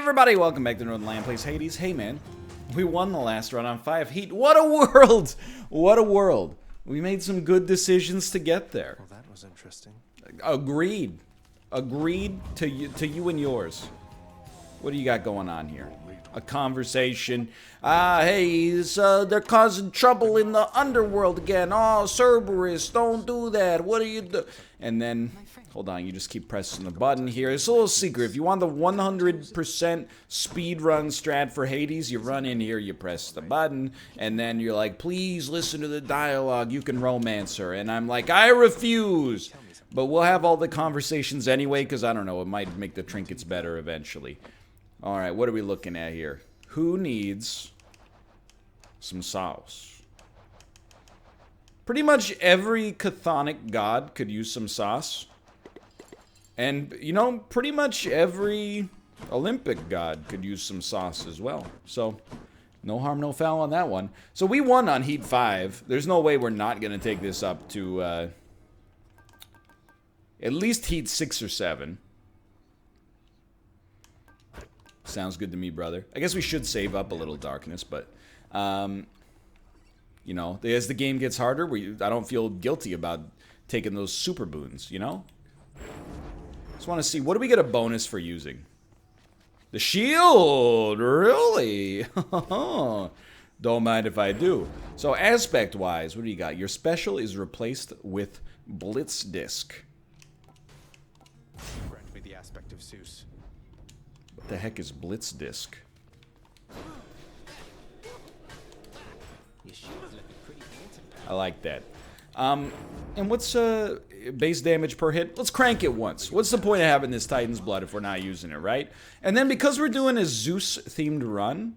everybody, welcome back to Northernlion Plays Hades. Hey man, we won the last run on 5 heat. What a world! What a world. We made some good decisions to get there. Well, that was interesting. Agreed. Agreed to you and yours. What do you got going on here? A conversation. Hey, they're causing trouble in the underworld again. Oh, Cerberus, don't do that. What are you do? And then, hold on, you just keep pressing the button here. It's a little secret. If you want the 100% speed run strat for Hades, you run in here, you press the button, and then you're like, please listen to the dialogue. You can romance her. And I'm like, I refuse. But we'll have all the conversations anyway, because I don't know, it might make the trinkets better eventually. All right, what are we looking at here? Who needs some sauce? Pretty much every chthonic god could use some sauce. And, you know, pretty much every Olympic god could use some sauce as well. So, no harm, no foul on that one. So we won on Heat 5. There's no way we're not going to take this up to at least Heat 6 or 7. Sounds good to me, brother. I guess we should save up a little darkness, but, you know, as the game gets harder, I don't feel guilty about taking those super boons, you know? Just want to see, what do we get a bonus for using? The shield! Really? Don't mind if I do. So, aspect-wise, what do you got? Your special is replaced with Blitz Disc. Grant me the aspect of Zeus. What the heck is Blitz Disc? I like that. And what's base damage per hit? Let's crank it once. What's the point of having this Titan's Blood if we're not using it, right? And then because we're doing a Zeus-themed run,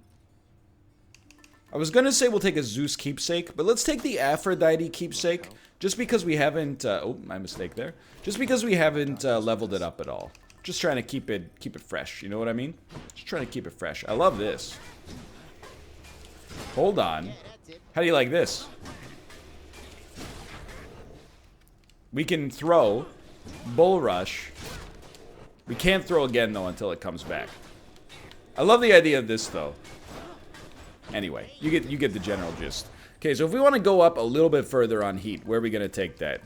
I was gonna say we'll take a Zeus keepsake, but let's take the Aphrodite keepsake, just because we haven't. Oh, my mistake there. Just because we haven't leveled it up at all. Just trying to keep it fresh. You know what I mean? Just trying to keep it fresh. I love this. Hold on. How do you like this? We can throw Bull Rush. We can't throw again though until it comes back. I love the idea of this though. Anyway, you get the general gist. Okay, so if we want to go up a little bit further on heat, where are we gonna take that?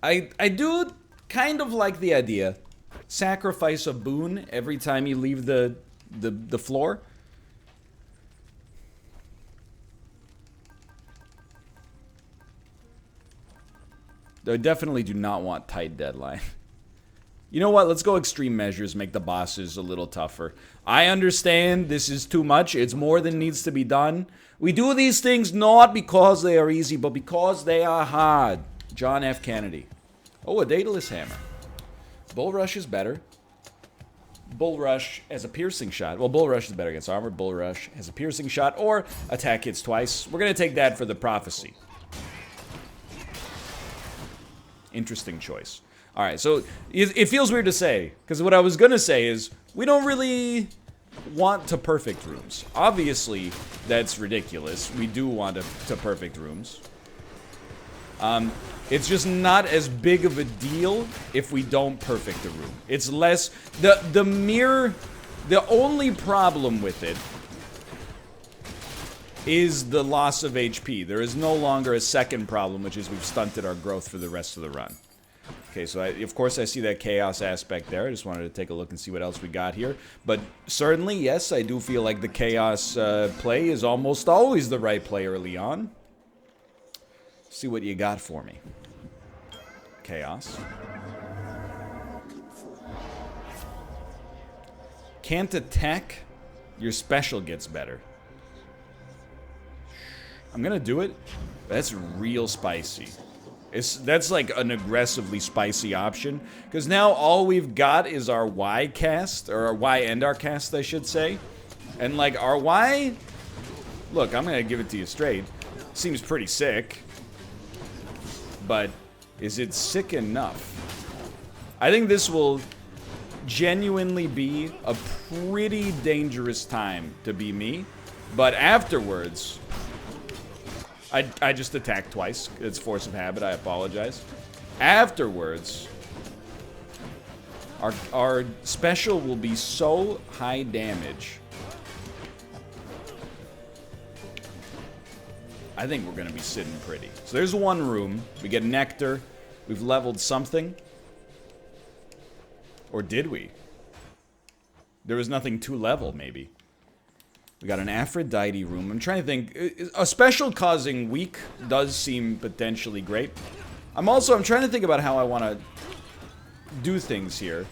I do kind of like the idea. Sacrifice a boon every time you leave the floor. I definitely do not want tight deadline. You know what? Let's go extreme measures, make the bosses a little tougher. I understand this is too much. It's more than needs to be done. We do these things not because they are easy, but because they are hard. John F. Kennedy. Oh, a Daedalus Hammer. Bull Rush is better. Bull Rush has a piercing shot. Well, Bull Rush is better against armor. Bull Rush has a piercing shot or attack hits twice. We're going to take that for the prophecy. Interesting choice. All right, so it feels weird to say, because what I was going to say is we don't really want to perfect rooms. Obviously, that's ridiculous. We do want to perfect rooms. It's just not as big of a deal if we don't perfect the room. It's less... The only problem with it is the loss of HP. There is no longer a second problem, which is we've stunted our growth for the rest of the run. Okay, so of course I see that chaos aspect there. I just wanted to take a look and see what else we got here. But certainly, yes, I do feel like the chaos play is almost always the right play early on. See what you got for me. Chaos. Can't attack, your special gets better. I'm gonna do it, but that's real spicy. That's like an aggressively spicy option, because now all we've got is our Y cast, or our Y and our cast, I should say. And like our Y, look, I'm gonna give it to you straight. Seems pretty sick, but is it sick enough? I think this will genuinely be a pretty dangerous time to be me, but afterwards, I just attacked twice. It's force of habit. I apologize. Afterwards, Our special will be so high damage. I think we're going to be sitting pretty. So there's one room. We get nectar. We've leveled something. Or did we? There was nothing to level, maybe. We got an Aphrodite room. I'm trying to think. A special causing weak does seem potentially great. I'm trying to think about how I want to do things here.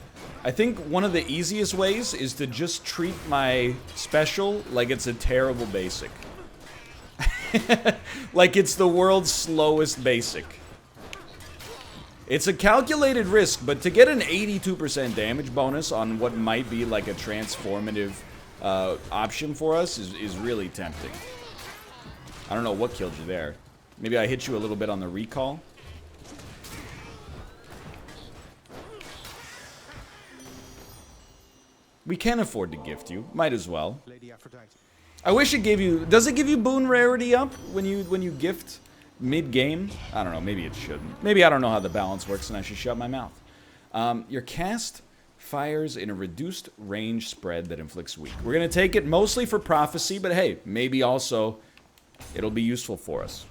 I think one of the easiest ways is to just treat my special like it's a terrible basic. Like it's the world's slowest basic. It's a calculated risk, but to get an 82% damage bonus on what might be like a transformative option for us is really tempting. I don't know what killed you there. Maybe I hit you a little bit on the recall. We can afford to gift you. Might as well. Lady Aphrodite. I wish it gave you... Does it give you boon rarity up when you gift mid-game? I don't know. Maybe it shouldn't. Maybe I don't know how the balance works and I should shut my mouth. Your cast fires in a reduced range spread that inflicts weak. We're going to take it mostly for prophecy, but hey, maybe also it'll be useful for us.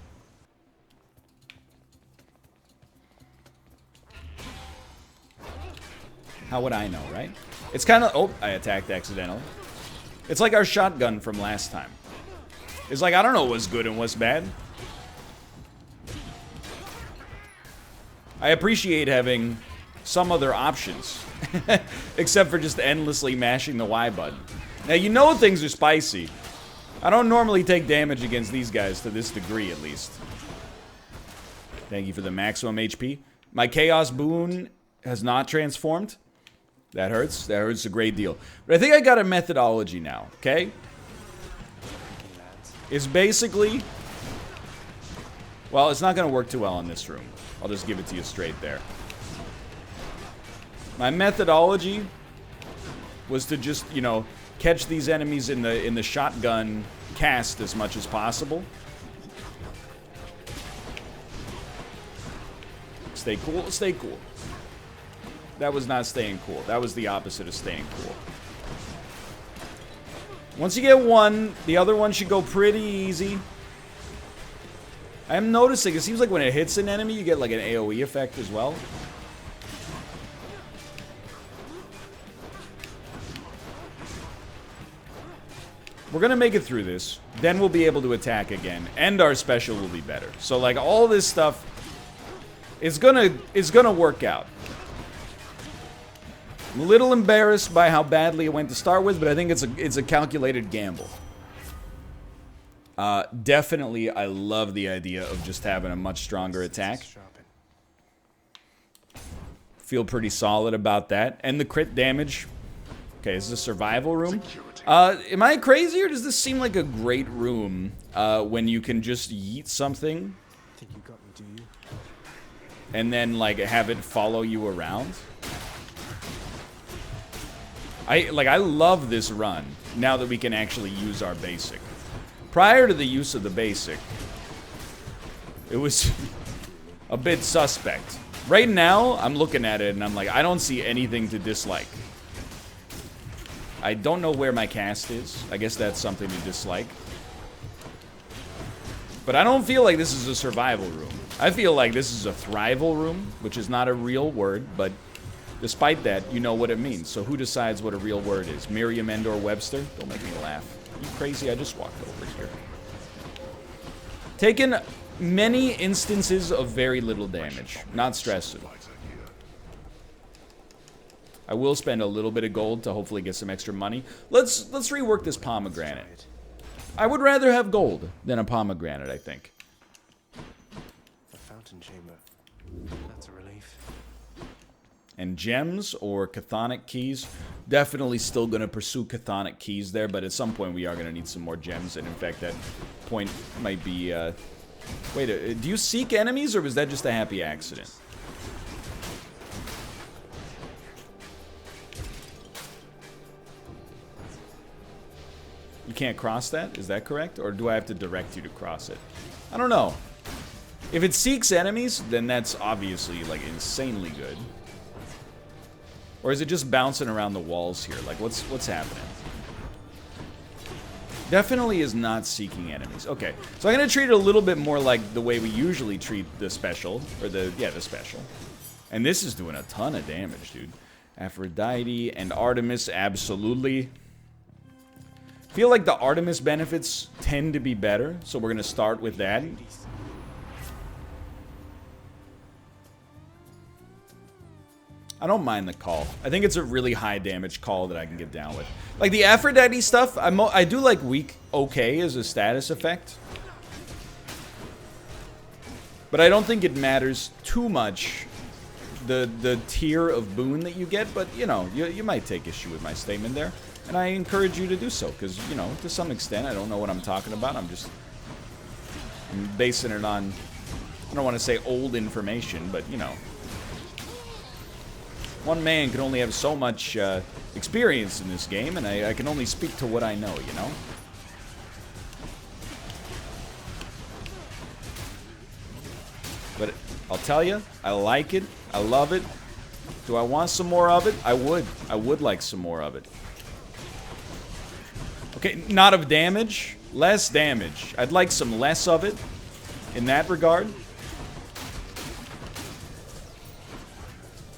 How would I know, right? It's kind of... Oh, I attacked accidentally. It's like our shotgun from last time. It's like, I don't know what's good and what's bad. I appreciate having some other options. Except for just endlessly mashing the Y button. Now, you know things are spicy. I don't normally take damage against these guys to this degree, at least. Thank you for the maximum HP. My Chaos Boon has not transformed. That hurts. That hurts a great deal. But I think I got a methodology now, okay? It's basically... Well, it's not going to work too well in this room. I'll just give it to you straight there. My methodology was to just, you know, catch these enemies in the shotgun cast as much as possible. Stay cool. Stay cool. That was not staying cool. That was the opposite of staying cool. Once you get one, the other one should go pretty easy. I am noticing, it seems like when it hits an enemy, you get like an AoE effect as well. We're gonna make it through this. Then we'll be able to attack again. And our special will be better. So like all this stuff is gonna work out. I'm a little embarrassed by how badly it went to start with, but I think it's a calculated gamble. Definitely, I love the idea of just having a much stronger attack. Feel pretty solid about that. And the crit damage. Okay, this is a survival room. Am I crazy, or does this seem like a great room when you can just yeet something? Think you got me, do you? And then, like, have it follow you around? I love this run, now that we can actually use our basic. Prior to the use of the basic, it was a bit suspect. Right now, I'm looking at it and I'm like, I don't see anything to dislike. I don't know where my cast is. I guess that's something to dislike. But I don't feel like this is a survival room. I feel like this is a thrival room, which is not a real word, but despite that, you know what it means. So who decides what a real word is? Merriam-Webster? Don't make me laugh. You crazy? I just walked over here. Taken many instances of very little damage. Not stressing. I will spend a little bit of gold to hopefully get some extra money. Let's rework this pomegranate. I would rather have gold than a pomegranate, I think. A fountain chamber. That's a relief. And gems or chthonic keys. Definitely still going to pursue chthonic keys there, but at some point we are going to need some more gems. And in fact, that point might be... Wait, do you seek enemies, or was that just a happy accident? You can't cross that? Is that correct? Or do I have to direct you to cross it? I don't know. If it seeks enemies, then that's obviously, like, insanely good. Or is it just bouncing around the walls here? Like, what's happening? Definitely is not seeking enemies. Okay, so I'm gonna treat it a little bit more like the way we usually treat the special, or the special. And this is doing a ton of damage, dude. Aphrodite and Artemis, absolutely. Feel like the Artemis benefits tend to be better, so we're gonna start with that. I don't mind the call. I think it's a really high damage call that I can get down with. Like the Aphrodite stuff, I do like weak okay as a status effect. But I don't think it matters too much the tier of boon that you get, but you know, you might take issue with my statement there. And I encourage you to do so, because, you know, to some extent, I don't know what I'm talking about. I'm basing it on, I don't want to say old information, but, you know. One man can only have so much experience in this game, and I can only speak to what I know, you know? But I'll tell you, I like it. I love it. Do I want some more of it? I would. I would like some more of it. Okay, not of damage. Less damage. I'd like some less of it in that regard.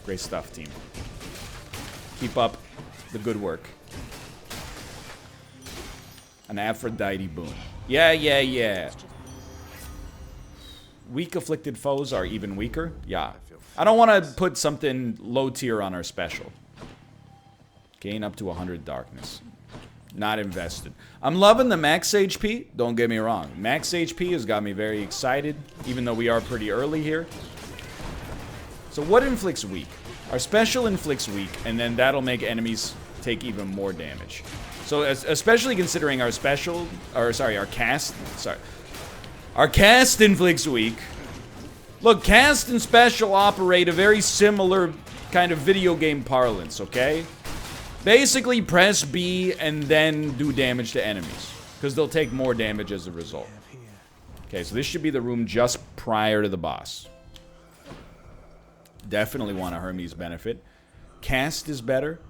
Great stuff, team. Keep up the good work. An Aphrodite boon. Yeah. Weak afflicted foes are even weaker? Yeah. I don't want to put something low tier on our special. Gain up to 100 darkness. Not invested. I'm loving the max HP. Don't get me wrong. Max HP has got me very excited, even though we are pretty early here. So what inflicts weak? Our special inflicts weak, and then that'll make enemies take even more damage. So especially considering our special, or sorry, our cast, our cast inflicts weak. Look, cast and special operate a very similar kind of video game parlance, okay? Basically, press B and then do damage to enemies, because they'll take more damage as a result. Okay, so this should be the room just prior to the boss. Definitely want a Hermes benefit. Cast is better.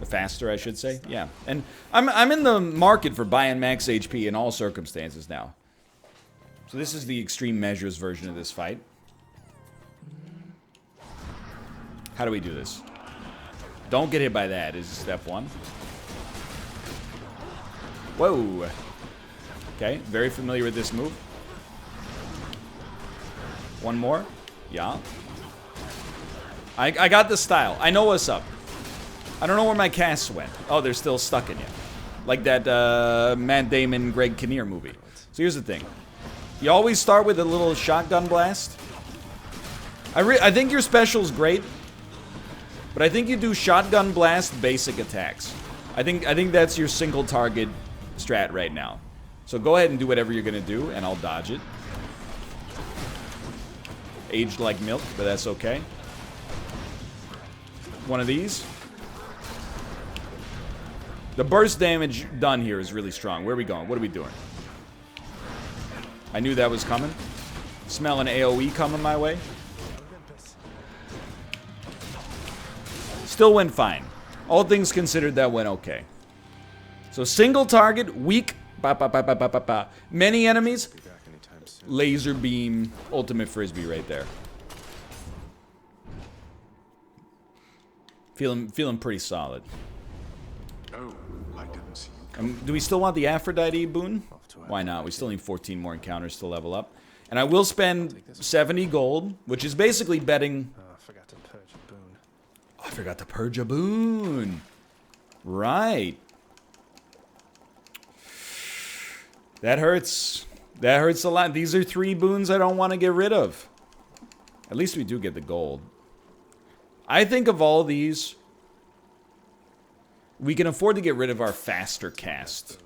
The faster, I should say. Yeah, and I'm in the market for buying max HP in all circumstances now. So this is the extreme measures version of this fight. How do we do this? Don't get hit by that is step one. Whoa. Okay, very familiar with this move. One more. Yeah. I got the style. I know what's up. I don't know where my casts went. Oh, they're still stuck in you. Like that Matt Damon, Greg Kinnear movie. So here's the thing. You always start with a little shotgun blast. I think your special's great. But I think you do shotgun blast basic attacks. I think that's your single target strat right now. So go ahead and do whatever you're gonna do, and I'll dodge it. Aged like milk, but that's okay. One of these. The burst damage done here is really strong. Where are we going? What are we doing? I knew that was coming. Smell an AoE coming my way. Still went fine. All things considered, that went okay. So single target, weak, many enemies, laser beam, ultimate frisbee right there. Feeling pretty solid. Oh, I didn't see you. Do we still want the Aphrodite boon? Why not? We still need 14 more encounters to level up. And I will spend 70 gold, which is basically betting... Oh, I forgot to purge a boon. Oh, I forgot to purge a boon. Right. That hurts. That hurts a lot. These are 3 boons I don't want to get rid of. At least we do get the gold. I think of all these, we can afford to get rid of our faster cast.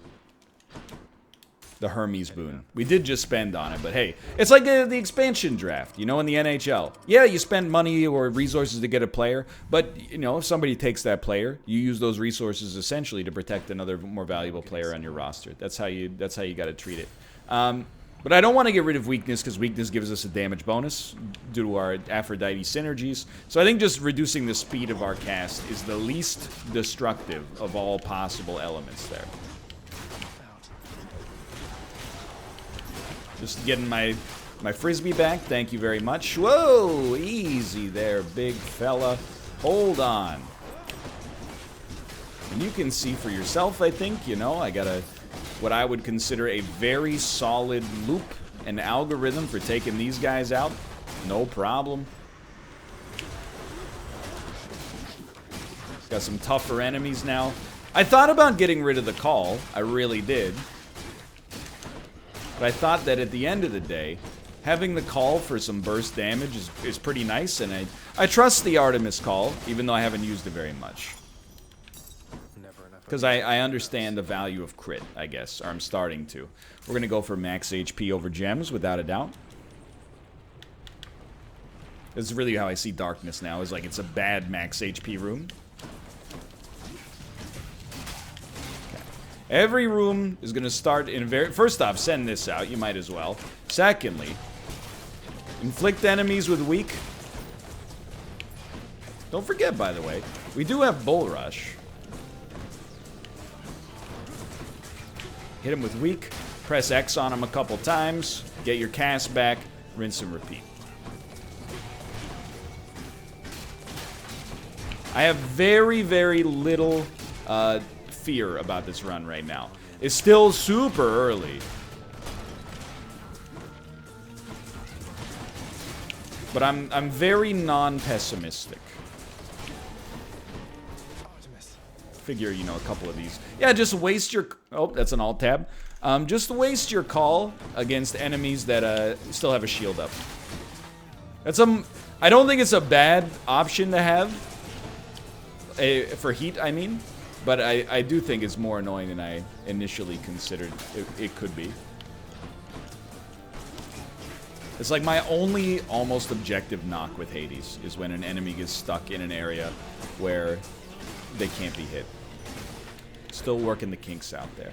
The Hermes boon. We did just spend on it, but hey, it's like the expansion draft, you know, in the NHL. Yeah, you spend money or resources to get a player, but, you know, if somebody takes that player, you use those resources essentially to protect another more valuable player on your roster. That's how you got to treat it. But I don't want to get rid of weakness, because weakness gives us a damage bonus due to our Aphrodite synergies. So I think just reducing the speed of our cast is the least destructive of all possible elements there. Just getting my frisbee back. Thank you very much. Whoa! Easy there, big fella. Hold on. And you can see for yourself, I think. You know, I got what I would consider a very solid loop and algorithm for taking these guys out. No problem. Got some tougher enemies now. I thought about getting rid of the call. I really did. But I thought that at the end of the day, having the call for some burst damage is pretty nice, and I trust the Artemis call, even though I haven't used it very much. Because I understand the value of crit, I guess, or I'm starting to. We're going to go for max HP over gems, without a doubt. This is really how I see darkness now, is like it's a bad max HP room. Every room is going to start in a very... First off, send this out. You might as well. Secondly, inflict enemies with weak. Don't forget, by the way, we do have Bull Rush. Hit him with weak. Press X on him a couple times. Get your cast back. Rinse and repeat. I have very, very little... fear about this run right now. It's still super early. But I'm very non-pessimistic. Figure, you know, a couple of these. Yeah, just waste your... Oh, that's an alt tab. Just waste your call against enemies that still have a shield up. That's I don't think it's a bad option to have. For heat, I mean. But I do think it's more annoying than I initially considered it could be. It's like my only almost objective knock with Hades is when an enemy gets stuck in an area where they can't be hit. Still working the kinks out there.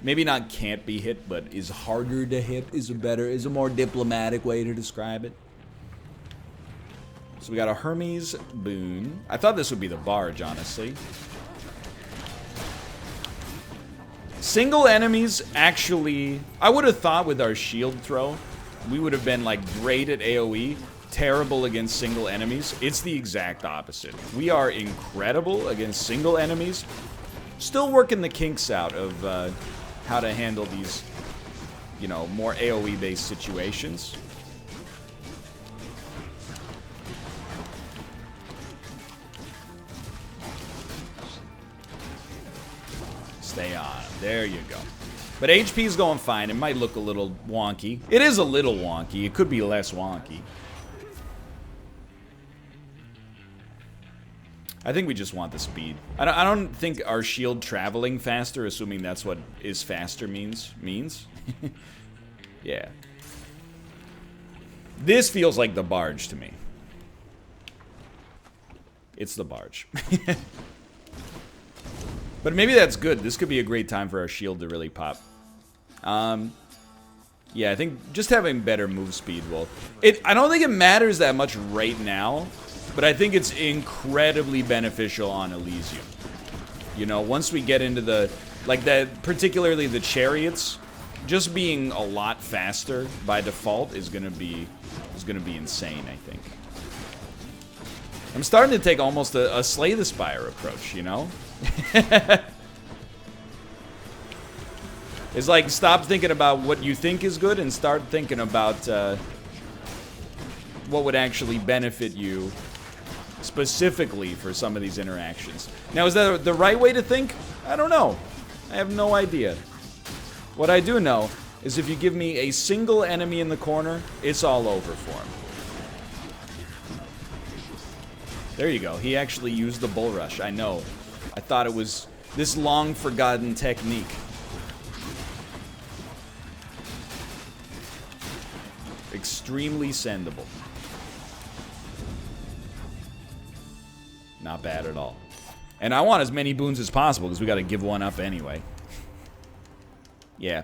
Maybe not can't be hit, but is harder to hit is a more diplomatic way to describe it. So we got a Hermes boon. I thought this would be the barge, honestly. Single enemies, actually... I would have thought with our shield throw, we would have been, like, great at AoE, terrible against single enemies. It's the exact opposite. We are incredible against single enemies. Still working the kinks out of how to handle these, you know, more AoE-based situations. Stay on. There you go. But HP's going fine. It might look a little wonky. It is a little wonky. It could be less wonky. I think we just want the speed. I don't think our shield traveling faster, assuming that's what is faster means. Yeah. This feels like the barge to me. It's the barge. But maybe that's good. This could be a great time for our shield to really pop. Yeah, I think just having better move speed will... I don't think it matters that much right now, but I think it's incredibly beneficial on Elysium. You know, once we get into the... Like, particularly the chariots, just being a lot faster by default is gonna be insane, I think. I'm starting to take almost a Slay the Spire approach, you know? It's like, stop thinking about what you think is good and start thinking about what would actually benefit you specifically for some of these interactions. Now, is that the right way to think? I don't know. I have no idea. What I do know is if you give me a single enemy in the corner, it's all over for him. There you go. He actually used the Bull Rush. I know. I thought it was this long-forgotten technique. Extremely sendable. Not bad at all. And I want as many boons as possible because we got to give one up anyway. Yeah.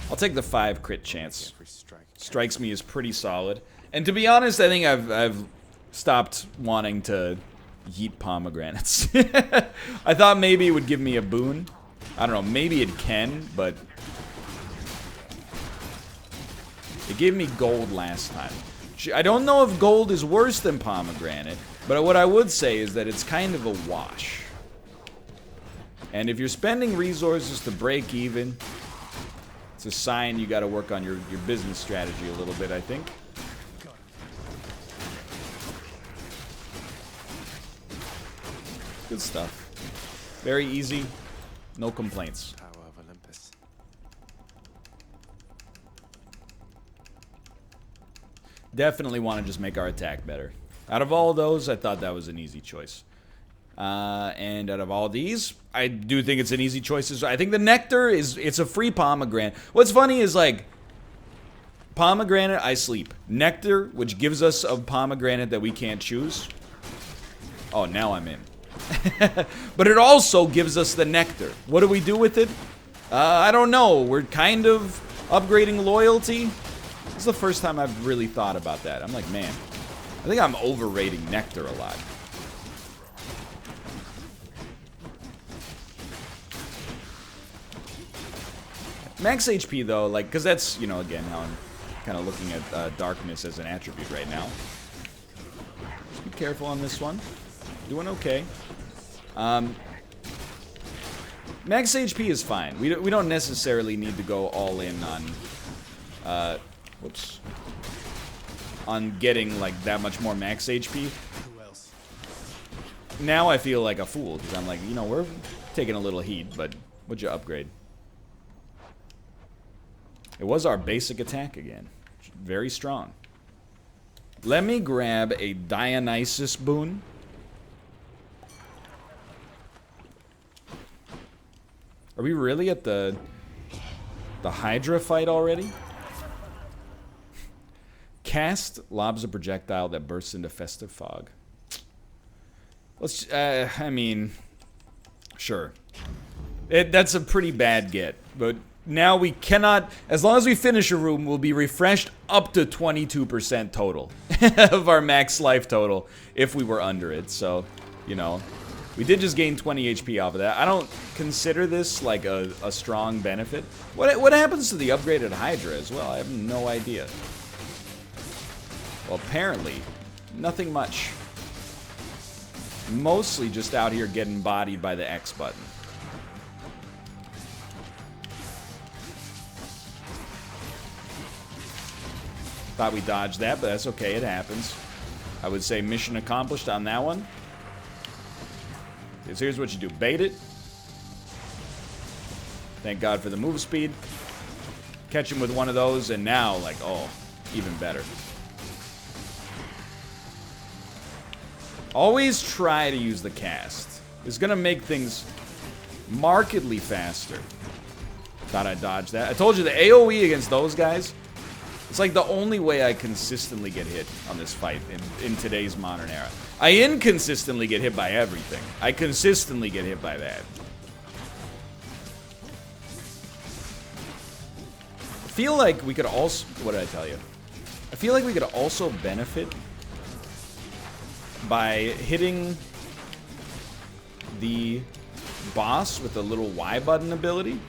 I'll take the 5 crit chance. Every strike. Strikes me as pretty solid. And to be honest, I think I've stopped wanting to yeet pomegranates. I thought maybe it would give me a boon. I don't know, maybe it can, but it gave me gold last time. I don't know if gold is worse than pomegranate, but what I would say is that it's kind of a wash. And if you're spending resources to break even, it's a sign you got to work on your business strategy a little bit, I think. Good stuff. Very easy. No complaints. Power of Olympus. Definitely want to just make our attack better. Out of all those, I thought that was an easy choice. And out of all these, I do think it's an easy choice as well. I think the nectar it's a free pomegranate. What's funny is, like, pomegranate, I sleep. Nectar, which gives us a pomegranate that we can't choose. Oh, now I'm in. But it also gives us the nectar. What do we do with it? I don't know. We're kind of upgrading loyalty. This is the first time I've really thought about that. I'm like, man, I think I'm overrating nectar a lot. Max HP though, like, because that's, you know, again, how I'm kind of looking at darkness as an attribute right now. Just be careful on this one. Doing okay. Max HP is fine. We don't necessarily need to go all in on, whoops, on getting like that much more max HP. Who else? Now I feel like a fool because I'm like, you know, we're taking a little heat, but what'd you upgrade? It was our basic attack again. Very strong. Let me grab a Dionysus boon. Are we really at the Hydra fight already? Cast lobs a projectile that bursts into festive fog. Let's, I mean, sure. That's a pretty bad get, but now we cannot, as long as we finish a room, we'll be refreshed up to 22% total of our max life total if we were under it, so, you know. We did just gain 20 HP off of that. I don't consider this like a strong benefit. What happens to the upgraded Hydra as well? I have no idea. Well, apparently, nothing much. Mostly just out here getting bodied by the X button. Thought we dodged that, but that's okay, it happens. I would say mission accomplished on that one. So here's what you do. Bait it. Thank God for the move speed. Catch him with one of those, and now, like, oh, even better. Always try to use the cast. It's gonna make things markedly faster. Thought I dodged that. I told you the AoE against those guys, it's like the only way I consistently get hit on this fight in today's modern era. I inconsistently get hit by everything. I consistently get hit by that. I feel like we could also... What did I tell you? I feel like we could also benefit by hitting the boss with the little Y button ability.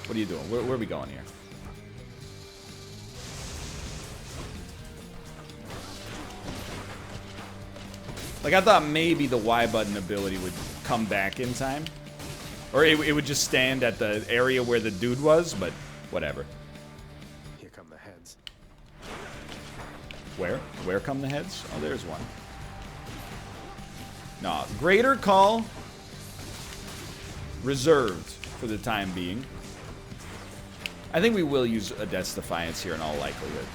What are you doing? Where are we going here? Like, I thought maybe the Y button ability would come back in time. Or it would just stand at the area where the dude was, but whatever. Here come the heads. Where? Where come the heads? Oh, there's one. No, greater call reserved for the time being. I think we will use a Death's Defiance here in all likelihood.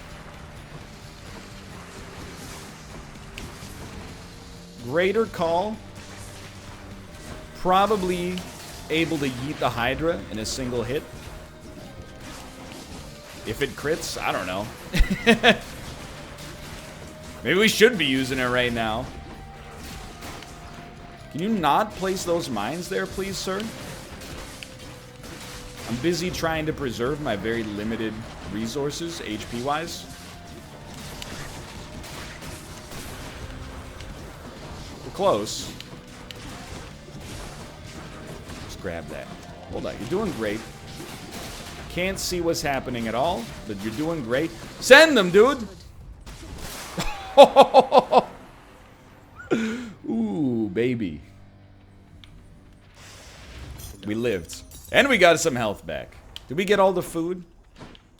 Greater call. Probably able to yeet the Hydra in a single hit. If it crits, I don't know. Maybe we should be using it right now. Can you not place those mines there, please, sir? I'm busy trying to preserve my very limited resources, HP-wise. We're close. Just grab that. Hold on, you're doing great. Can't see what's happening at all, but you're doing great. Send them, dude! Ooh, baby. We lived. And we got some health back. Did we get all the food?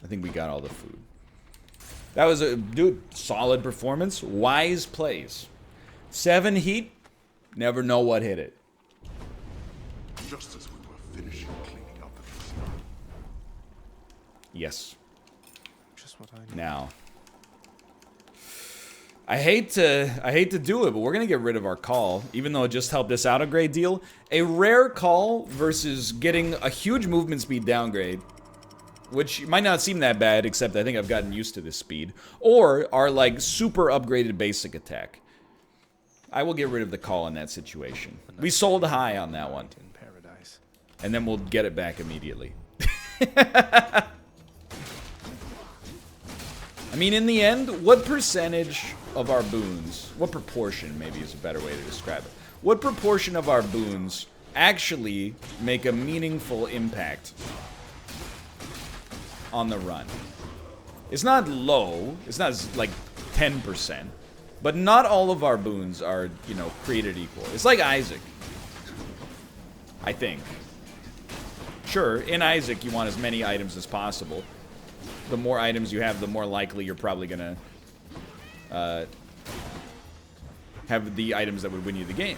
I think we got all the food. That was a solid performance. Wise plays. 7 heat. Never know what hit it. Just as we were finishing cleaning up the Elysium. Yes. Just what I need. Now. I hate to do it, but we're gonna get rid of our call, even though it just helped us out a great deal. A rare call versus getting a huge movement speed downgrade, which might not seem that bad, except I think I've gotten used to this speed, or our like super upgraded basic attack. I will get rid of the call in that situation. We sold high on that one, In paradise. and then we'll get it back immediately. I mean, in the end, what percentage of our boons, what proportion maybe is a better way to describe it, what proportion of our boons actually make a meaningful impact on the run? It's not low, it's not like 10%, but not all of our boons are, you know, created equal. It's like Isaac, I think. Sure, in Isaac you want as many items as possible. The more items you have, the more likely you're probably gonna have the items that would win you the game.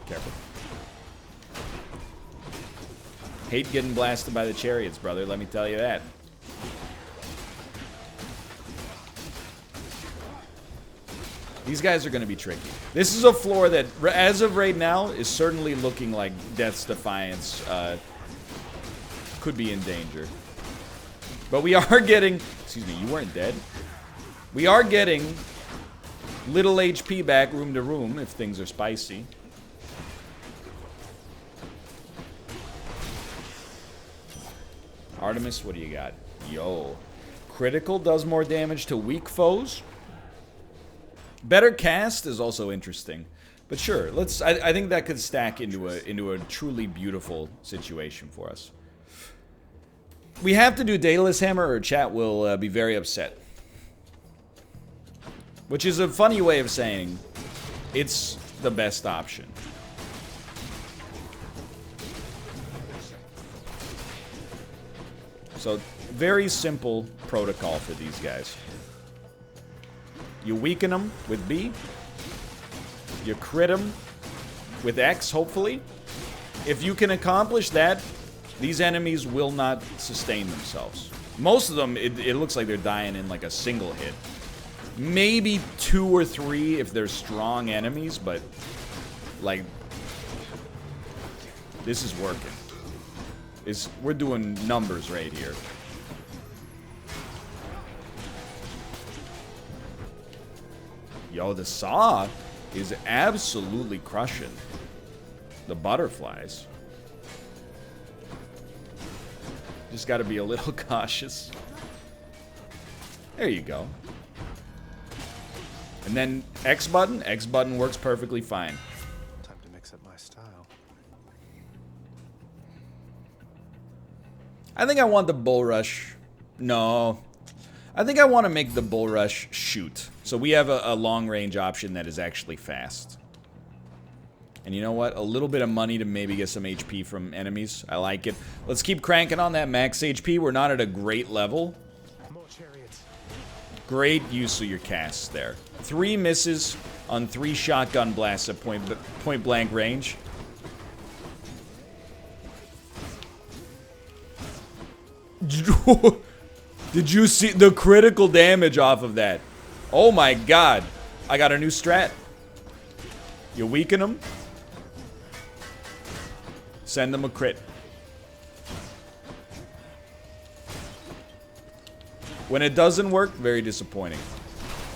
Careful. Hate getting blasted by the chariots, brother, let me tell you that. These guys are gonna be tricky. This is a floor that, as of right now, is certainly looking like Death's Defiance could be in danger. But we are getting... Excuse me, you weren't dead. We are getting little HP back room to room if things are spicy. Artemis, what do you got? Yo. Critical does more damage to weak foes. Better cast is also interesting. But sure, let's... I think that could stack into a truly beautiful situation for us. We have to do Daedalus Hammer or chat will be very upset. Which is a funny way of saying it's the best option. So, very simple protocol for these guys. You weaken them with B. You crit them with X, hopefully. If you can accomplish that, these enemies will not sustain themselves. Most of them, it looks like they're dying in like a single hit. Maybe 2 or 3 if they're strong enemies, but like this is working. We're doing numbers right here. Yo, the saw is absolutely crushing the butterflies. Just got to be a little cautious. There you go. And then X button. X button works perfectly fine. Time to mix up my style. I think I want the bull rush. No. I think I want to make the bull rush shoot. So we have a long range option that is actually fast. And you know what? A little bit of money to maybe get some HP from enemies. I like it. Let's keep cranking on that max HP. We're not at a great level. More chariots. Great use of your casts there. 3 misses on 3 shotgun blasts at point blank range. Did you see the critical damage off of that? Oh my god. I got a new strat. You weaken them. Send them a crit. When it doesn't work, very disappointing.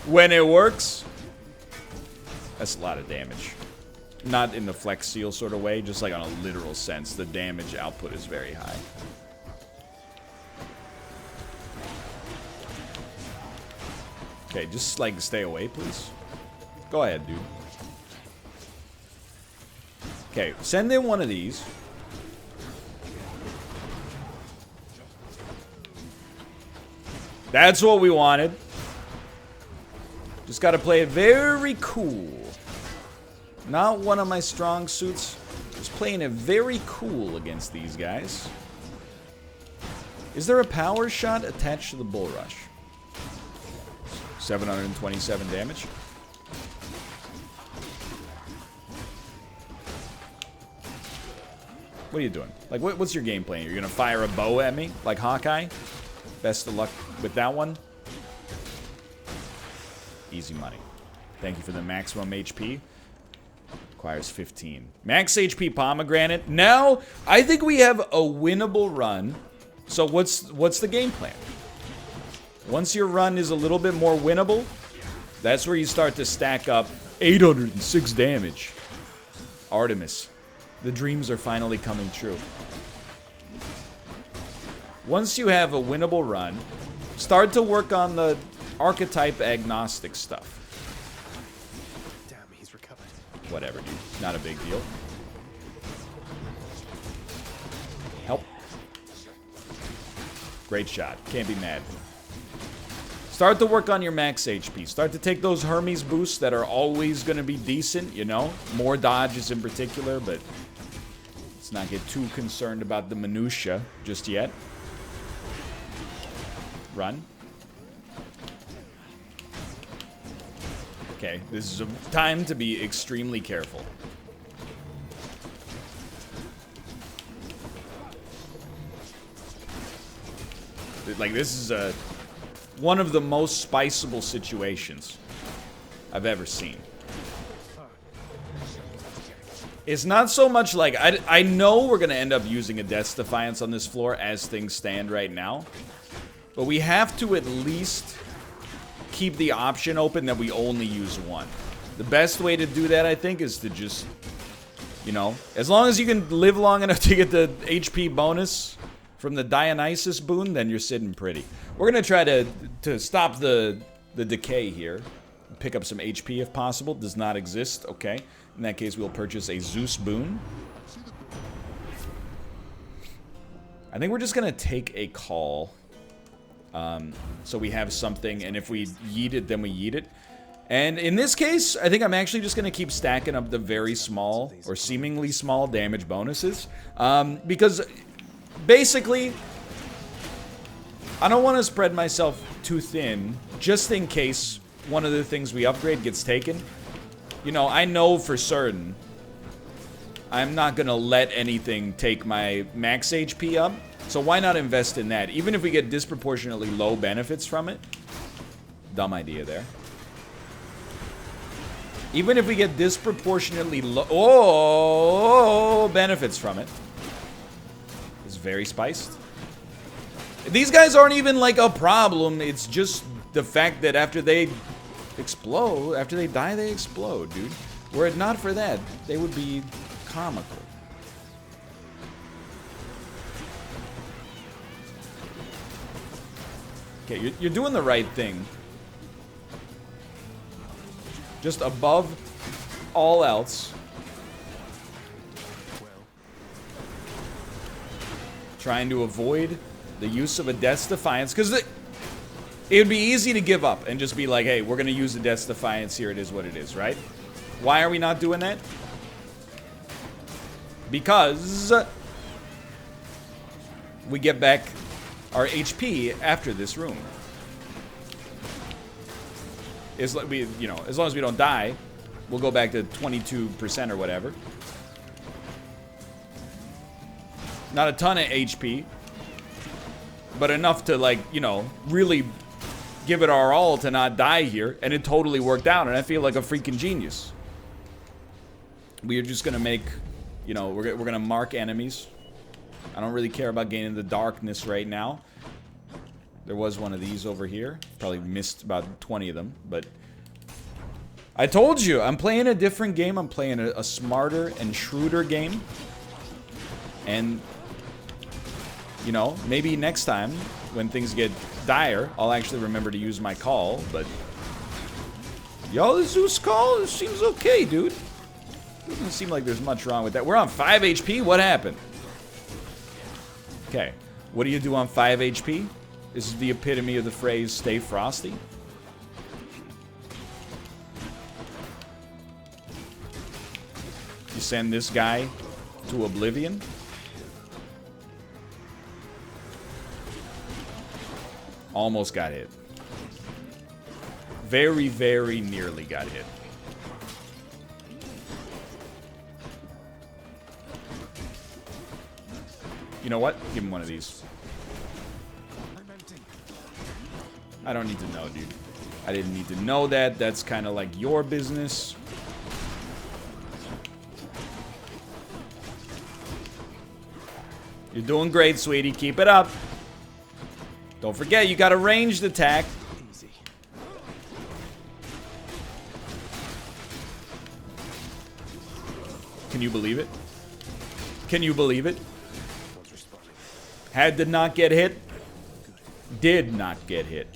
When it works, that's a lot of damage. not in the Flex Seal sort of way, just like on a literal sense. The damage output is very high. Okay, just like stay away, please. Go ahead, dude. Okay, send in one of these. That's what we wanted. Just gotta play it very cool. Not one of my strong suits. Just playing it very cool against these guys. Is there a power shot attached to the Bull Rush? 727 damage. What are you doing? Like, what's your game plan? You're gonna fire a bow at me? Like Hawkeye? Best of luck with that one. Easy money. Thank you for the maximum HP. Requires 15. Max HP pomegranate. Now, I think we have a winnable run. So what's the game plan? Once your run is a little bit more winnable, that's where you start to stack up 806 damage. Artemis. The dreams are finally coming true. Once you have a winnable run, start to work on the archetype agnostic stuff. Damn, he's recovered. Whatever, dude. Not a big deal. Help. Great shot. Can't be mad. Start to work on your max HP. Start to take those Hermes boosts that are always going to be decent, you know? More dodges in particular, but let's not get too concerned about the minutia just yet. Run. Okay, this is a time to be extremely careful. Like, this is one of the most spiceable situations I've ever seen. It's not so much like, I know we're going to end up using a Death's Defiance on this floor as things stand right now. But we have to at least keep the option open that we only use one. The best way to do that, I think, is to just, you know, as long as you can live long enough to get the HP bonus from the Dionysus boon, then you're sitting pretty. We're going to try to stop the decay here. Pick up some HP if possible. Does not exist. Okay. In that case, we'll purchase a Zeus boon. I think we're just going to take a call. So we have something, and if we yeet it, then we yeet it. And in this case, I think I'm actually just going to keep stacking up the very small, or seemingly small, damage bonuses. Because, basically, I don't want to spread myself too thin, just in case one of the things we upgrade gets taken. You know, I know for certain I'm not going to let anything take my max HP up. So why not invest in that? Even if we get disproportionately low benefits from it. Dumb idea there. Even if we get disproportionately low benefits from it. It's very spiced. These guys aren't even like a problem. It's just the fact that after they explode, after they die, they explode, dude. Were it not for that, they would be comical. Okay, you're doing the right thing. Just above all else. Trying to avoid the use of a Death's Defiance. Because it would be easy to give up and just be like, hey, we're going to use a Death's Defiance here. It is what it is, right? Why are we not doing that? Because we get back our HP after this room. As long as we don't die, we'll go back to 22% or whatever. Not a ton of HP, but enough to, like, you know, really give it our all to not die here, and it totally worked out, and I feel like a freaking genius. We are just gonna make, you know, we're gonna mark enemies. I don't really care about gaining the darkness right now. There was one of these over here. Probably missed about 20 of them, but I told you, I'm playing a different game. I'm playing a smarter and shrewder game. And, you know, maybe next time, when things get dire, I'll actually remember to use my call, but... Yo, the Zeus call, it seems okay, dude. Doesn't seem like there's much wrong with that. We're on 5 HP? What happened? Okay. What do you do on 5 HP? This is the epitome of the phrase, stay frosty. You send this guy to oblivion. Almost got hit. Very, very nearly got hit. You know what? Give him one of these. I don't need to know, dude. I didn't need to know that. That's kind of like your business. You're doing great, sweetie. Keep it up. Don't forget, you got a ranged attack. Easy. Can you believe it? Can you believe it? One's responding. Had to not get hit. Did not get hit.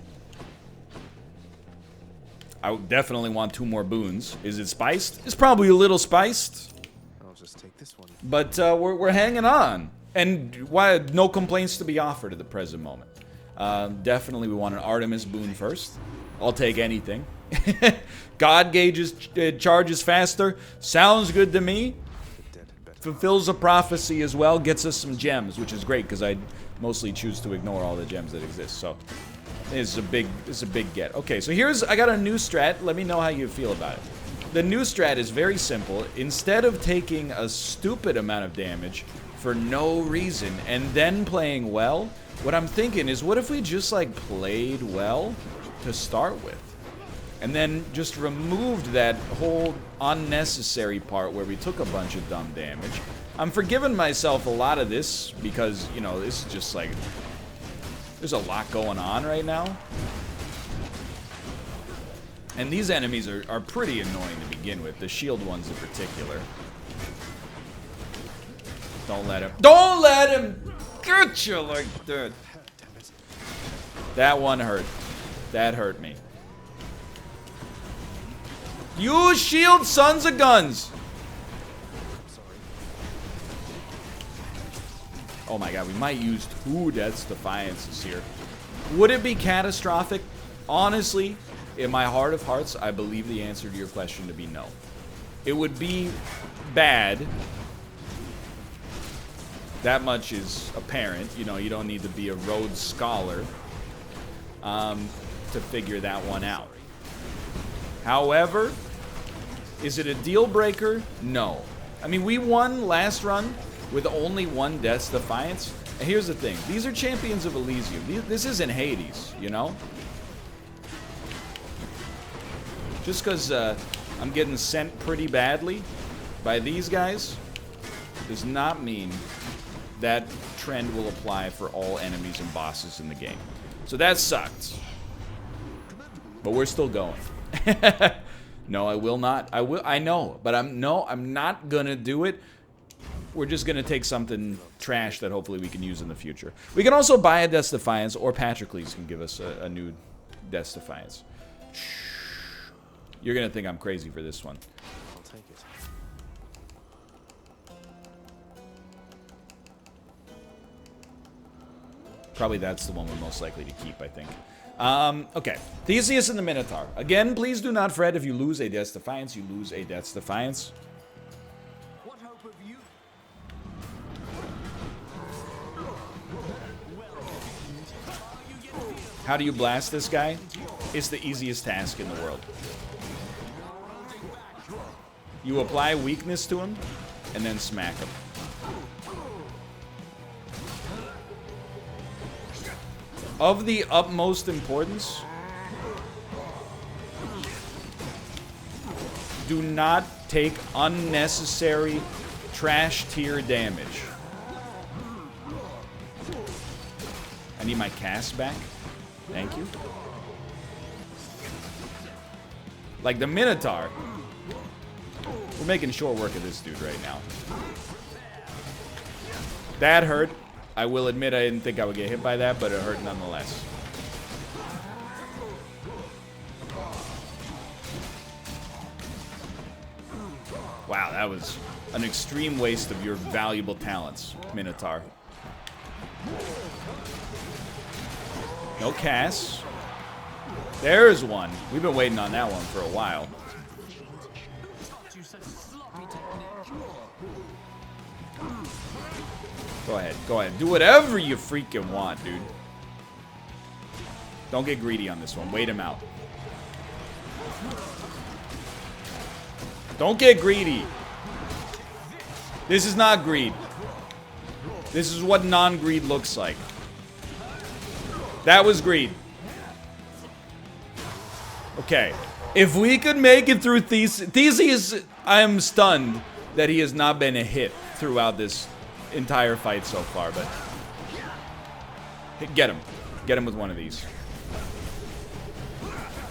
I would definitely want 2 more boons. Is it spiced? It's probably a little spiced. I'll just take this one. But we're hanging on. And why no complaints to be offered at the present moment. Definitely we want an Artemis boon first. I'll take anything. God gauges charges faster. Sounds good to me. The dead had better. Fulfills a prophecy as well. Gets us some gems, which is great because I mostly choose to ignore all the gems that exist. So it's a big get. Okay, so I got a new strat. Let me know how you feel about it. The new strat is very simple. Instead of taking a stupid amount of damage for no reason and then playing well, what I'm thinking is, what if we just like played well to start with? And then just removed that whole unnecessary part where we took a bunch of dumb damage. I'm forgiving myself a lot of this because, you know, this is just like, there's a lot going on right now. And these enemies are pretty annoying to begin with, the shield ones in particular. Don't let him get you like that. That one hurt. That hurt me. Use shield, sons of guns. Oh my god, we might use 2 Death's Defiances here. Would it be catastrophic? Honestly, in my heart of hearts, I believe the answer to your question to be no. It would be bad. That much is apparent. You know, you don't need to be a Rhodes Scholar to figure that one out. However, is it a deal breaker? No. I mean, we won last run with only 1 Death's Defiance. And here's the thing. These are champions of Elysium. This isn't Hades, you know? Just because I'm getting sent pretty badly by these guys does not mean that trend will apply for all enemies and bosses in the game. So that sucked. But we're still going. No, I will not. I know, but I'm not gonna do it. We're just gonna take something trash that hopefully we can use in the future. We can also buy a Death's Defiance, or Patrocles can give us a new Death's Defiance. Shh. You're gonna think I'm crazy for this one. I'll take it. Probably that's the one we're most likely to keep, I think. Okay. Theseus and the Minotaur. Again, please do not fret if you lose a Death's Defiance. You lose a Death's Defiance. What hope have you? How do you blast this guy? It's the easiest task in the world. You apply weakness to him, and then smack him. Of the utmost importance, do not take unnecessary trash tier damage. I need my cast back. Thank you. Like the Minotaur. We're making short work of this dude right now. That hurt. I will admit I didn't think I would get hit by that, but it hurt nonetheless. Wow, that was an extreme waste of your valuable talents, Minotaur. No Cass. There's one. We've been waiting on that one for a while. Go ahead, go ahead. Do whatever you freaking want, dude. Don't get greedy on this one. Wait him out. Don't get greedy. This is not greed. This is what non-greed looks like. That was greed. Okay. If we could make it through Theseus, I am stunned that he has not been a hit throughout this entire fight so far, but get him. Get him with one of these.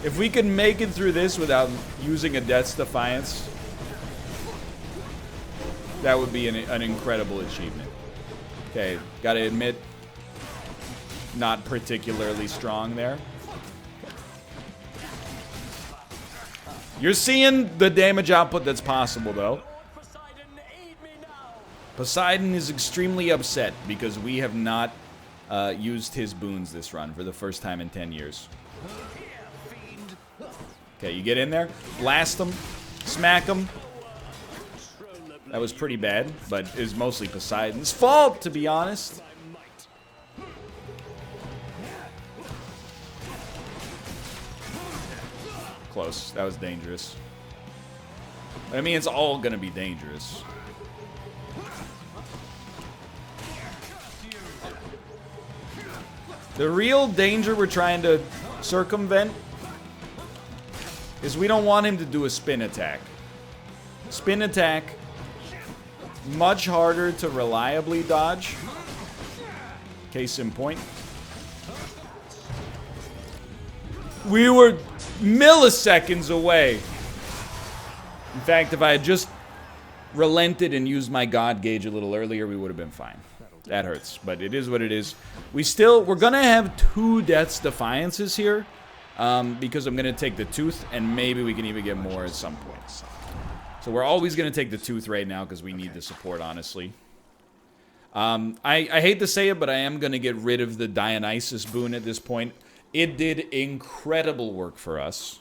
If we could make it through this without using a Death's Defiance, that would be an incredible achievement. Okay, gotta admit, not particularly strong there. You're seeing the damage output that's possible, though. Poseidon is extremely upset because we have not used his boons this run for the first time in 10 years. Okay, you get in there, blast him, smack him. That was pretty bad, but it was mostly Poseidon's fault, to be honest. Close. That was dangerous. I mean, it's all gonna be dangerous. The real danger we're trying to circumvent is we don't want him to do a spin attack. Spin attack, much harder to reliably dodge. Case in point. We were milliseconds away. In fact, if I had just relented and used my God gauge a little earlier, we would have been fine. That hurts, but it is what it is. We're gonna have 2 Death's Defiances here, because I'm gonna take the Tooth, and maybe we can even get more at some point. So we're always gonna take the Tooth right now because we need the support, honestly. I hate to say it, but I am gonna get rid of the Dionysus boon at this point. It did incredible work for us.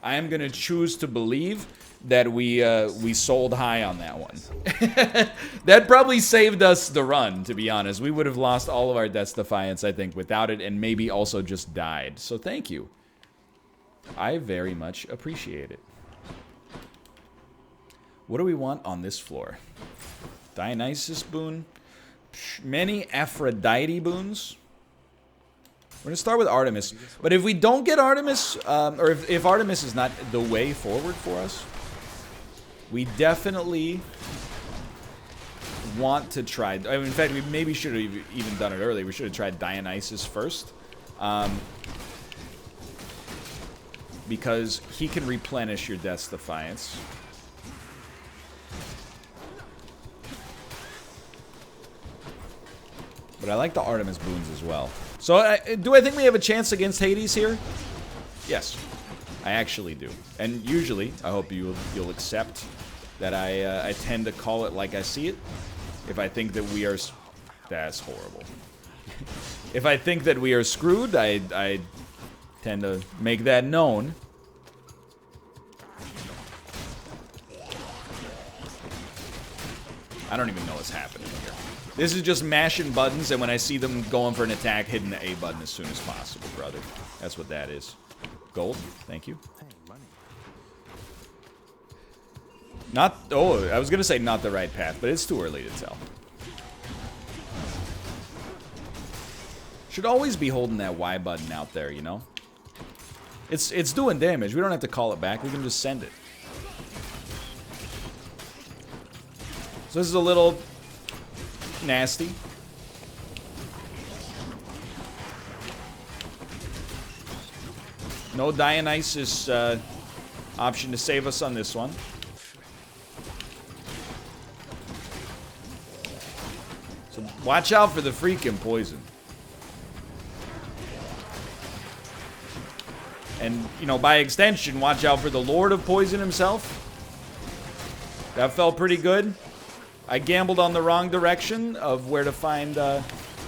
I am gonna choose to believe that we sold high on that one. That probably saved us the run, to be honest. We would have lost all of our Death's Defiance, I think, without it, and maybe also just died. So thank you. I very much appreciate it. What do we want on this floor? Dionysus boon. Many Aphrodite boons. We're going to start with Artemis. But if we don't get Artemis, or if Artemis is not the way forward for us, we definitely want to try... I mean, in fact, we maybe should have even done it earlier. We should have tried Dionysus first. Because he can replenish your Death's Defiance. But I like the Artemis boons as well. So, do I think we have a chance against Hades here? Yes, I actually do. And usually, I hope you'll accept that I tend to call it like I see it. If I think that we are... That's horrible. If I think that we are screwed, I tend to make that known. I don't even know what's happening here. This is just mashing buttons, and when I see them going for an attack, hitting the A button as soon as possible, brother. That's what that is. Gold, thank you. Not, oh, I was gonna say not the right path, but it's too early to tell. Should always be holding that Y button out there, you know? It's doing damage. We don't have to call it back. We can just send it. So this is a little nasty. No Dionysus Option to save us on this one. So watch out for the freaking poison. And, you know, by extension, watch out for the Lord of Poison himself. That felt pretty good. I gambled on the wrong direction of where to find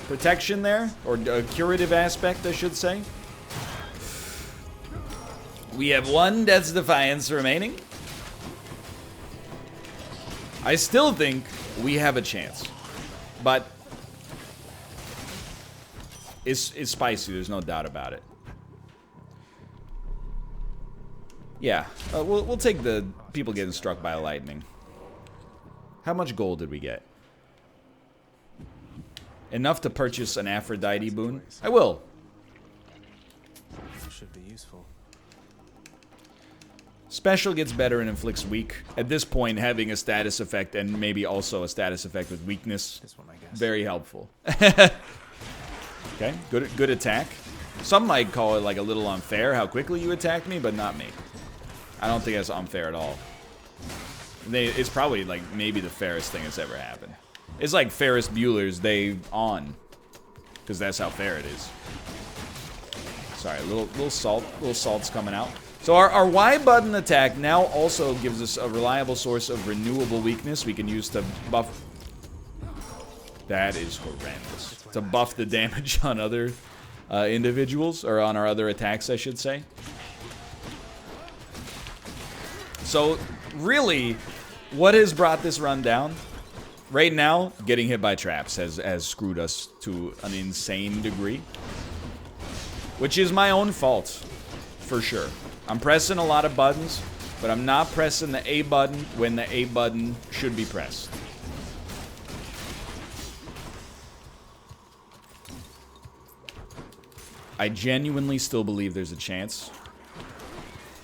protection there, or a curative aspect, I should say. We have 1 Death's Defiance remaining. I still think we have a chance, but it's spicy, there's no doubt about it. Yeah, we'll take the people getting struck by lightning. How much gold did we get? Enough to purchase an Aphrodite boon? I will. Should be useful. Special gets better and inflicts weak. At this point, having a status effect and maybe also a status effect with weakness, This one, I guess. very helpful. Okay, good attack. Some might call it like a little unfair how quickly you attacked me, but not me. I don't think that's unfair at all. It's probably like maybe the fairest thing that's ever happened. It's like Ferris Bueller's Day On, because that's how fair it is. Sorry, little salt's coming out. So our Y button attack now also gives us a reliable source of renewable weakness we can use to buff. That is horrendous. To buff the damage on other individuals, or on our other attacks, I should say. So, really, what has brought this run down? Right now, getting hit by traps has screwed us to an insane degree. Which is my own fault, for sure. I'm pressing a lot of buttons, but I'm not pressing the A button when the A button should be pressed. I genuinely still believe there's a chance.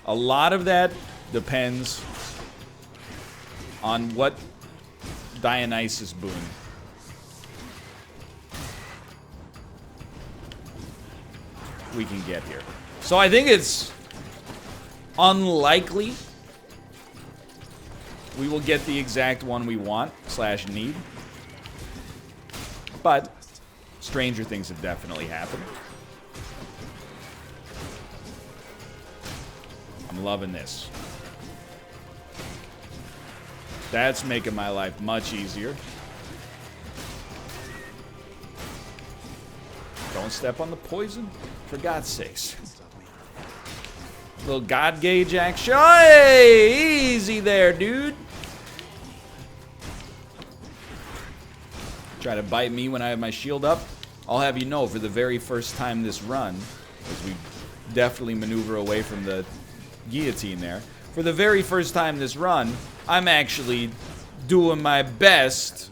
A lot of that depends on what Dionysus boon we can get here. So I think it's unlikely we will get the exact one we want / need. But stranger things have definitely happened. I'm loving this. That's making my life much easier. Don't step on the poison, for God's sakes. Little God Gauge action. Hey, easy there, dude. Try to bite me when I have my shield up. I'll have you know, for the very first time this run, as we definitely maneuver away from the guillotine there, for the very first time this run, I'm actually doing my best.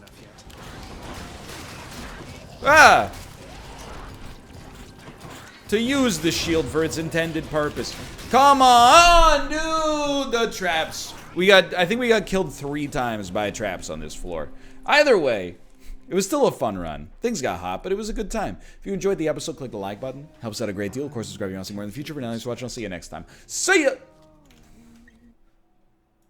To use the shield for its intended purpose. Come on, dude! The traps. I think we got killed 3 times by traps on this floor. Either way, it was still a fun run. Things got hot, but it was a good time. If you enjoyed the episode, click the like button. Helps out a great deal. Of course, subscribe if you want to see more in the future. For now, thanks for watching. I'll see you next time. See ya!